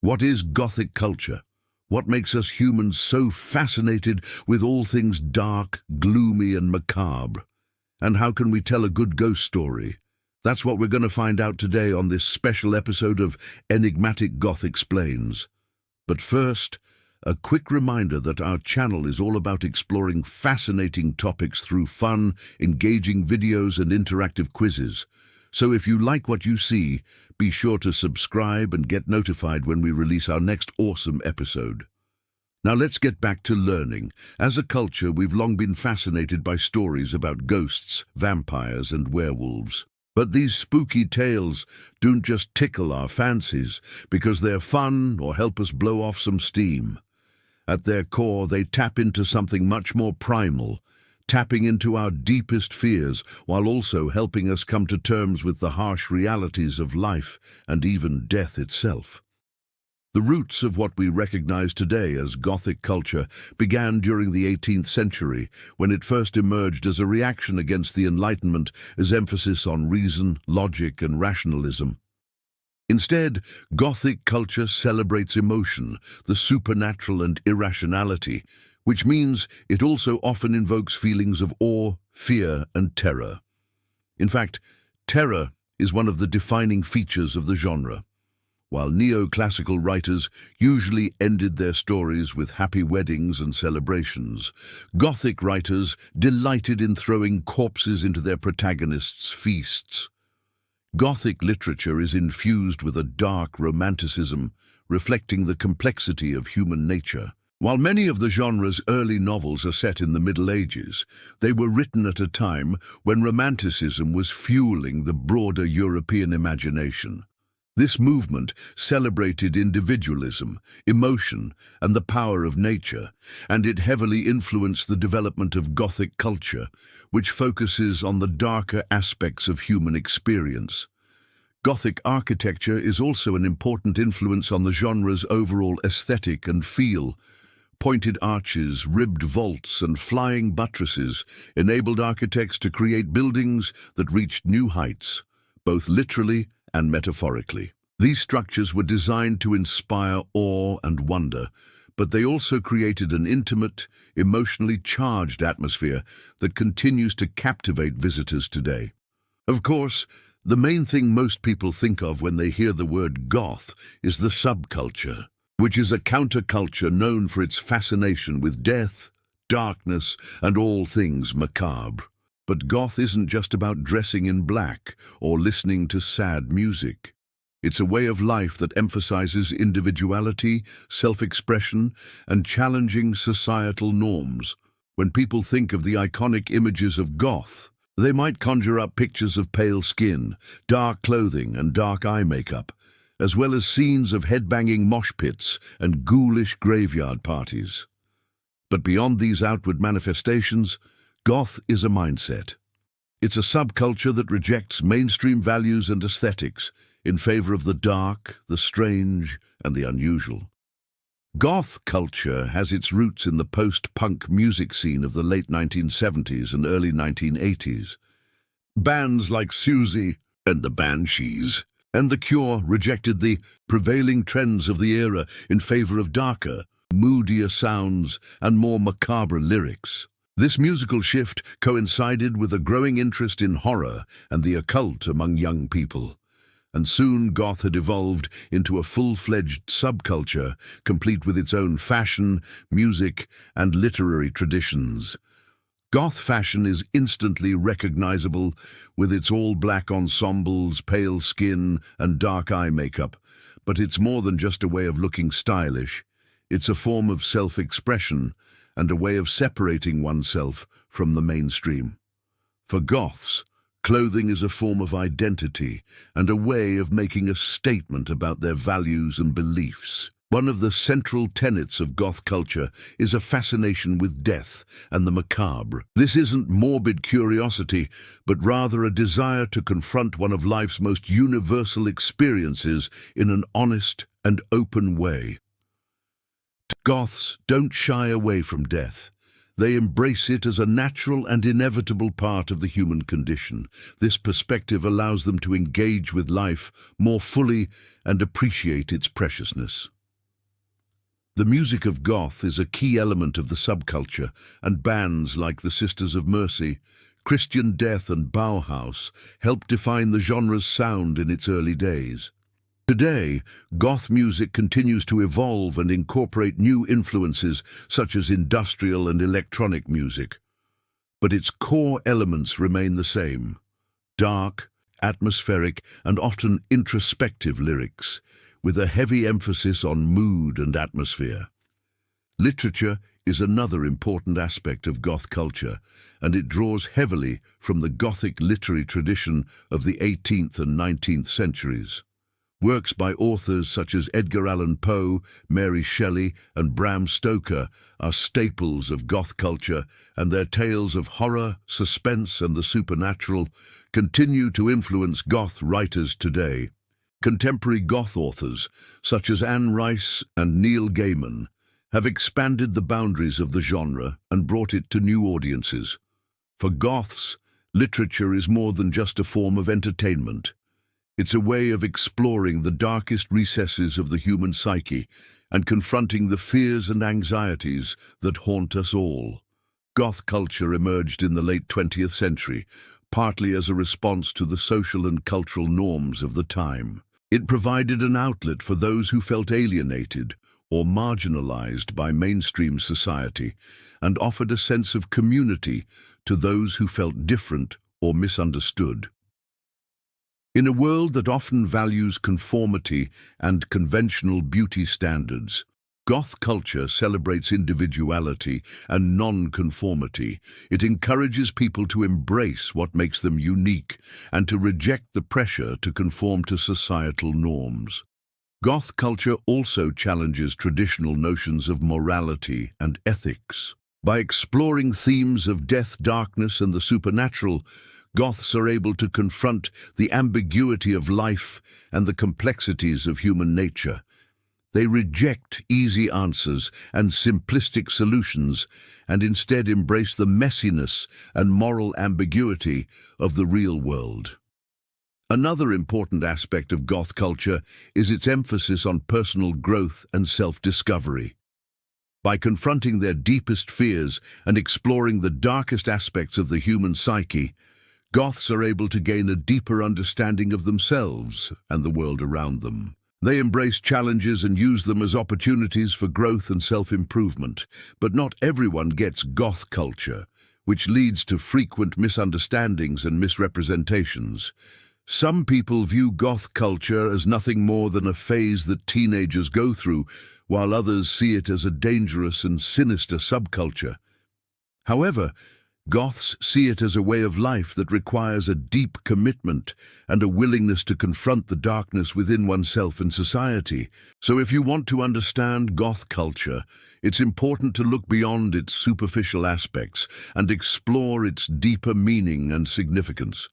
What is Gothic culture? What makes us humans so fascinated with all things dark, gloomy, and macabre? And how can we tell a good ghost story? That's what we're going to find out today on this special episode of Enigmatic Goth Explains. But first, a quick reminder that our channel is all about exploring fascinating topics through fun, engaging videos and interactive quizzes. So if you like what you see, be sure to subscribe and get notified when we release our next awesome episode. Now let's get back to learning. As a culture, we've long been fascinated by stories about ghosts, vampires, and werewolves. But these spooky tales don't just tickle our fancies because they're fun or help us blow off some steam. At their core, they tap into something much more primal, tapping into our deepest fears while also helping us come to terms with the harsh realities of life and even death itself. The roots of what we recognize today as Gothic culture began during the 18th century, when it first emerged as a reaction against the Enlightenment, as emphasis on reason, logic, and rationalism. Instead, Gothic culture celebrates emotion, the supernatural and irrationality, which means it also often invokes feelings of awe, fear, and terror. In fact, terror is one of the defining features of the genre. While neoclassical writers usually ended their stories with happy weddings and celebrations, Gothic writers delighted in throwing corpses into their protagonists' feasts. Gothic literature is infused with a dark romanticism, reflecting the complexity of human nature. While many of the genre's early novels are set in the Middle Ages, they were written at a time when Romanticism was fueling the broader European imagination. This movement celebrated individualism, emotion, and the power of nature, and it heavily influenced the development of Gothic culture, which focuses on the darker aspects of human experience. Gothic architecture is also an important influence on the genre's overall aesthetic and feel. Pointed arches, ribbed vaults, and flying buttresses enabled architects to create buildings that reached new heights, both literally and metaphorically. These structures were designed to inspire awe and wonder, but they also created an intimate, emotionally charged atmosphere that continues to captivate visitors today. Of course, the main thing most people think of when they hear the word goth is the subculture, which is a counterculture known for its fascination with death, darkness, and all things macabre. But goth isn't just about dressing in black or listening to sad music. It's a way of life that emphasizes individuality, self-expression, and challenging societal norms. When people think of the iconic images of goth, they might conjure up pictures of pale skin, dark clothing, and dark eye makeup, as well as scenes of headbanging mosh pits and ghoulish graveyard parties. But beyond these outward manifestations, goth is a mindset. It's a subculture that rejects mainstream values and aesthetics in favor of the dark, the strange, and the unusual. Goth culture has its roots in the post-punk music scene of the late 1970s and early 1980s. Bands like Susie and the Banshees and The Cure rejected the prevailing trends of the era in favor of darker, moodier sounds and more macabre lyrics. This musical shift coincided with a growing interest in horror and the occult among young people, and soon goth had evolved into a full-fledged subculture, complete with its own fashion, music, and literary traditions. Goth fashion is instantly recognizable with its all-black ensembles, pale skin, and dark eye makeup, but it's more than just a way of looking stylish. It's a form of self-expression and a way of separating oneself from the mainstream. For goths, clothing is a form of identity and a way of making a statement about their values and beliefs. One of the central tenets of goth culture is a fascination with death and the macabre. This isn't morbid curiosity, but rather a desire to confront one of life's most universal experiences in an honest and open way. Goths don't shy away from death. They embrace it as a natural and inevitable part of the human condition. This perspective allows them to engage with life more fully and appreciate its preciousness. The music of goth is a key element of the subculture, and bands like the Sisters of Mercy, Christian Death and Bauhaus helped define the genre's sound in its early days. Today, goth music continues to evolve and incorporate new influences such as industrial and electronic music. But its core elements remain the same: dark, atmospheric, and often introspective lyrics, with a heavy emphasis on mood and atmosphere. Literature is another important aspect of goth culture, and it draws heavily from the Gothic literary tradition of the 18th and 19th centuries. Works by authors such as Edgar Allan Poe, Mary Shelley, and Bram Stoker are staples of goth culture, and their tales of horror, suspense, and the supernatural continue to influence goth writers today. Contemporary goth authors, such as Anne Rice and Neil Gaiman, have expanded the boundaries of the genre and brought it to new audiences. For goths, literature is more than just a form of entertainment. It's a way of exploring the darkest recesses of the human psyche and confronting the fears and anxieties that haunt us all. Goth culture emerged in the late 20th century, partly as a response to the social and cultural norms of the time. It provided an outlet for those who felt alienated or marginalized by mainstream society, and offered a sense of community to those who felt different or misunderstood. In a world that often values conformity and conventional beauty standards, goth culture celebrates individuality and non-conformity. It encourages people to embrace what makes them unique and to reject the pressure to conform to societal norms. Goth culture also challenges traditional notions of morality and ethics. By exploring themes of death, darkness, and the supernatural, goths are able to confront the ambiguity of life and the complexities of human nature. They reject easy answers and simplistic solutions and instead embrace the messiness and moral ambiguity of the real world. Another important aspect of goth culture is its emphasis on personal growth and self-discovery. By confronting their deepest fears and exploring the darkest aspects of the human psyche, goths are able to gain a deeper understanding of themselves and the world around them. They embrace challenges and use them as opportunities for growth and self-improvement. But not everyone gets goth culture, which leads to frequent misunderstandings and misrepresentations. Some people view goth culture as nothing more than a phase that teenagers go through, while others see it as a dangerous and sinister subculture. However, goths see it as a way of life that requires a deep commitment and a willingness to confront the darkness within oneself and society. So if you want to understand goth culture, it's important to look beyond its superficial aspects and explore its deeper meaning and significance.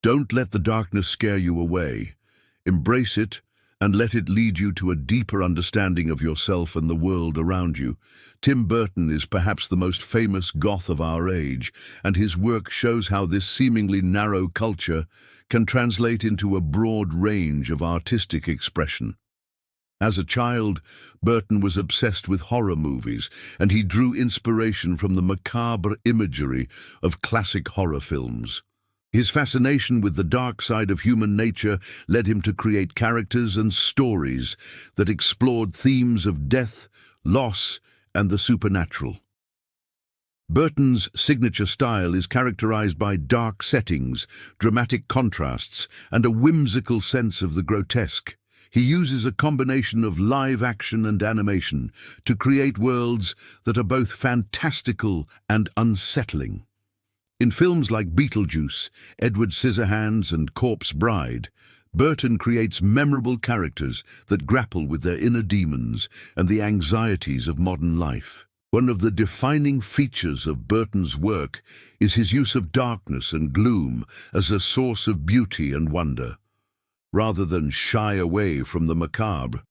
Don't let the darkness scare you away. Embrace it and let it lead you to a deeper understanding of yourself and the world around you. Tim Burton is perhaps the most famous goth of our age, and his work shows how this seemingly narrow culture can translate into a broad range of artistic expression. As a child, Burton was obsessed with horror movies, and he drew inspiration from the macabre imagery of classic horror films. His fascination with the dark side of human nature led him to create characters and stories that explored themes of death, loss, and the supernatural. Burton's signature style is characterized by dark settings, dramatic contrasts, and a whimsical sense of the grotesque. He uses a combination of live action and animation to create worlds that are both fantastical and unsettling. In films like Beetlejuice, Edward Scissorhands, and Corpse Bride, Burton creates memorable characters that grapple with their inner demons and the anxieties of modern life. One of the defining features of Burton's work is his use of darkness and gloom as a source of beauty and wonder. Rather than shy away from the macabre,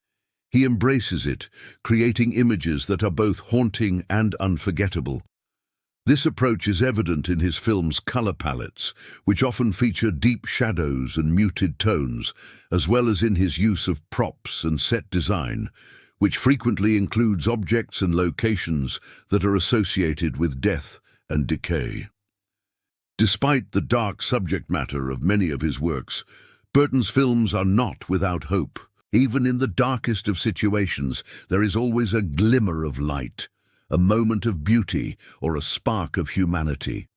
he embraces it, creating images that are both haunting and unforgettable. This approach is evident in his film's color palettes, which often feature deep shadows and muted tones, as well as in his use of props and set design, which frequently includes objects and locations that are associated with death and decay. Despite the dark subject matter of many of his works, Burton's films are not without hope. Even in the darkest of situations, there is always a glimmer of light, a moment of beauty, or a spark of humanity.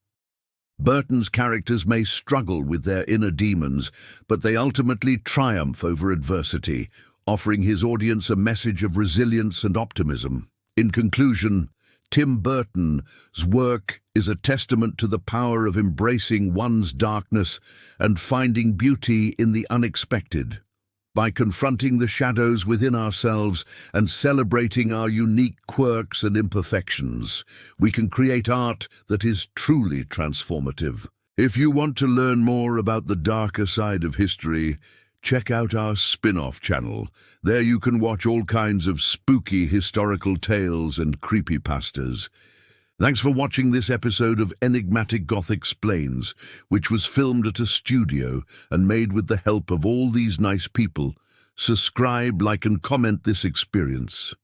Burton's characters may struggle with their inner demons, but they ultimately triumph over adversity, offering his audience a message of resilience and optimism. In conclusion, Tim Burton's work is a testament to the power of embracing one's darkness and finding beauty in the unexpected. By confronting the shadows within ourselves and celebrating our unique quirks and imperfections, we can create art that is truly transformative. If you want to learn more about the darker side of history, check out our spin-off channel. There you can watch all kinds of spooky historical tales and creepypastas. Thanks for watching this episode of Enigmatic Goth Explains, which was filmed at a studio and made with the help of all these nice people. Subscribe, like, and comment this experience.